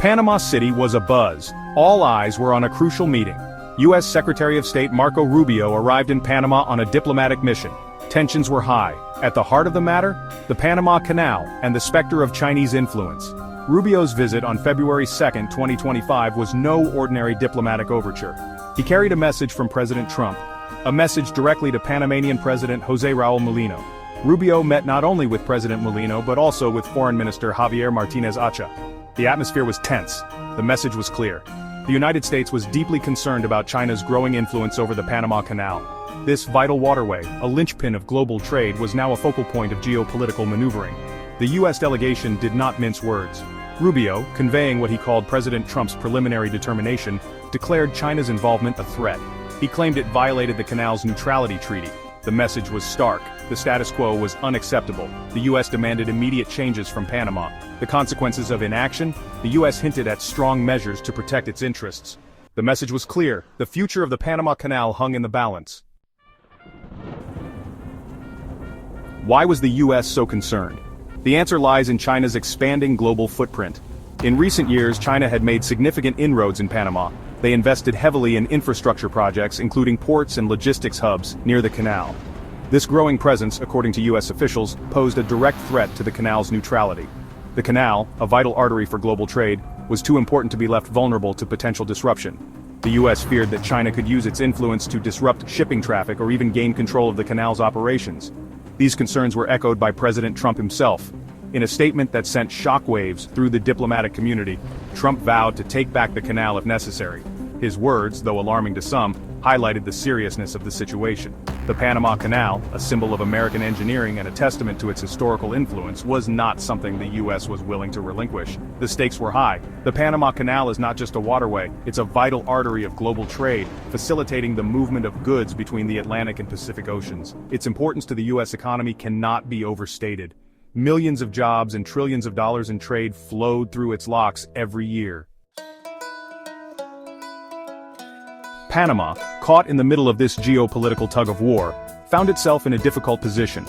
Panama City was abuzz. All eyes were on a crucial meeting. U.S. Secretary of State Marco Rubio arrived in Panama on a diplomatic mission. Tensions were high. At the heart of the matter, the Panama Canal and the specter of Chinese influence. Rubio's visit on February 2, 2025 was no ordinary diplomatic overture. He carried a message from President Trump, a message directly to Panamanian President José Raúl Mulino. Rubio met not only with President Mulino but also with Foreign Minister Javier Martínez Acha. The atmosphere was tense. The message was clear. The United States was deeply concerned about China's growing influence over the Panama Canal. This vital waterway, a linchpin of global trade, was now a focal point of geopolitical maneuvering. The U.S. delegation did not mince words. Rubio, conveying what he called President Trump's preliminary determination, declared China's involvement a threat. He claimed it violated the canal's neutrality treaty. The message was stark. The status quo was unacceptable. The U.S. demanded immediate changes from Panama. The consequences of inaction? The U.S. hinted at strong measures to protect its interests. The message was clear. The future of the Panama Canal hung in the balance. Why was the U.S. so concerned? The answer lies in China's expanding global footprint. In recent years, China had made significant inroads in Panama. They invested heavily in infrastructure projects, including ports and logistics hubs near the canal. This growing presence, according to U.S. officials, posed a direct threat to the canal's neutrality. The canal, a vital artery for global trade, was too important to be left vulnerable to potential disruption. The U.S. feared that China could use its influence to disrupt shipping traffic or even gain control of the canal's operations. These concerns were echoed by President Trump himself. In a statement that sent shockwaves through the diplomatic community, Trump vowed to take back the canal if necessary. His words, though alarming to some, highlighted the seriousness of the situation. The Panama Canal, a symbol of American engineering and a testament to its historical influence, was not something the U.S. was willing to relinquish. The stakes were high. The Panama Canal is not just a waterway, it's a vital artery of global trade, facilitating the movement of goods between the Atlantic and Pacific Oceans. Its importance to the U.S. economy cannot be overstated. Millions of jobs and trillions of dollars in trade flowed through its locks every year. Panama, caught in the middle of this geopolitical tug-of-war, found itself in a difficult position.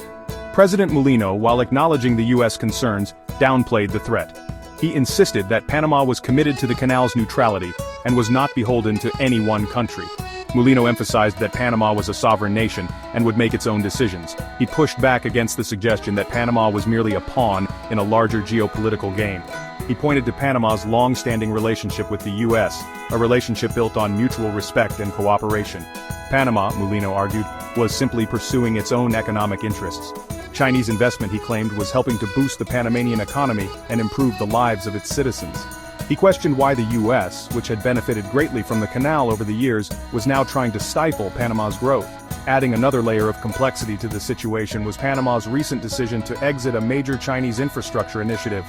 President Mulino, while acknowledging the U.S. concerns, downplayed the threat. He insisted that Panama was committed to the canal's neutrality and was not beholden to any one country. Mulino emphasized that Panama was a sovereign nation and would make its own decisions. He pushed back against the suggestion that Panama was merely a pawn in a larger geopolitical game. He pointed to Panama's long-standing relationship with the U.S., a relationship built on mutual respect and cooperation. Panama, Mulino argued, was simply pursuing its own economic interests. Chinese investment, he claimed, was helping to boost the Panamanian economy and improve the lives of its citizens. He questioned why the U.S., which had benefited greatly from the canal over the years, was now trying to stifle Panama's growth. Adding another layer of complexity to the situation was Panama's recent decision to exit a major Chinese infrastructure initiative.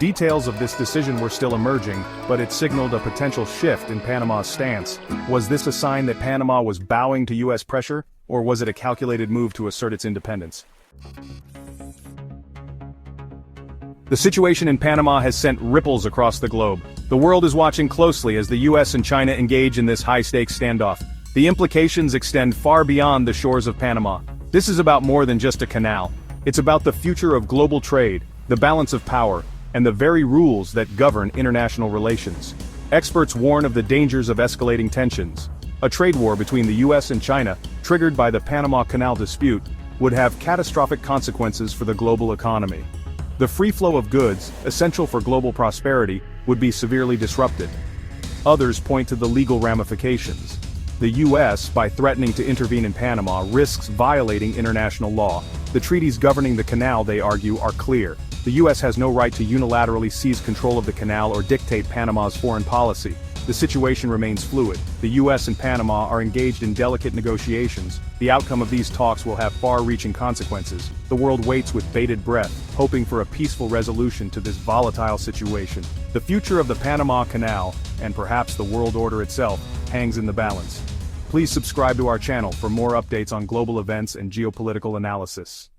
Details of this decision were still emerging, but it signaled a potential shift in Panama's stance. Was this a sign that Panama was bowing to U.S. pressure, or was it a calculated move to assert its independence? The situation in Panama has sent ripples across the globe. The world is watching closely as the U.S. and China engage in this high-stakes standoff. The implications extend far beyond the shores of Panama. This is about more than just a canal. It's about the future of global trade, the balance of power, and the very rules that govern international relations. Experts warn of the dangers of escalating tensions. A trade war between the U.S. and China, triggered by the Panama Canal dispute, would have catastrophic consequences for the global economy. The free flow of goods, essential for global prosperity, would be severely disrupted. Others point to the legal ramifications. The U.S., by threatening to intervene in Panama, risks violating international law. The treaties governing the canal, they argue, are clear. The U.S. has no right to unilaterally seize control of the canal or dictate Panama's foreign policy. The situation remains fluid. The U.S. and Panama are engaged in delicate negotiations. The outcome of these talks will have far-reaching consequences. The world waits with bated breath, hoping for a peaceful resolution to this volatile situation. The future of the Panama Canal, and perhaps the world order itself, hangs in the balance. Please subscribe to our channel for more updates on global events and geopolitical analysis.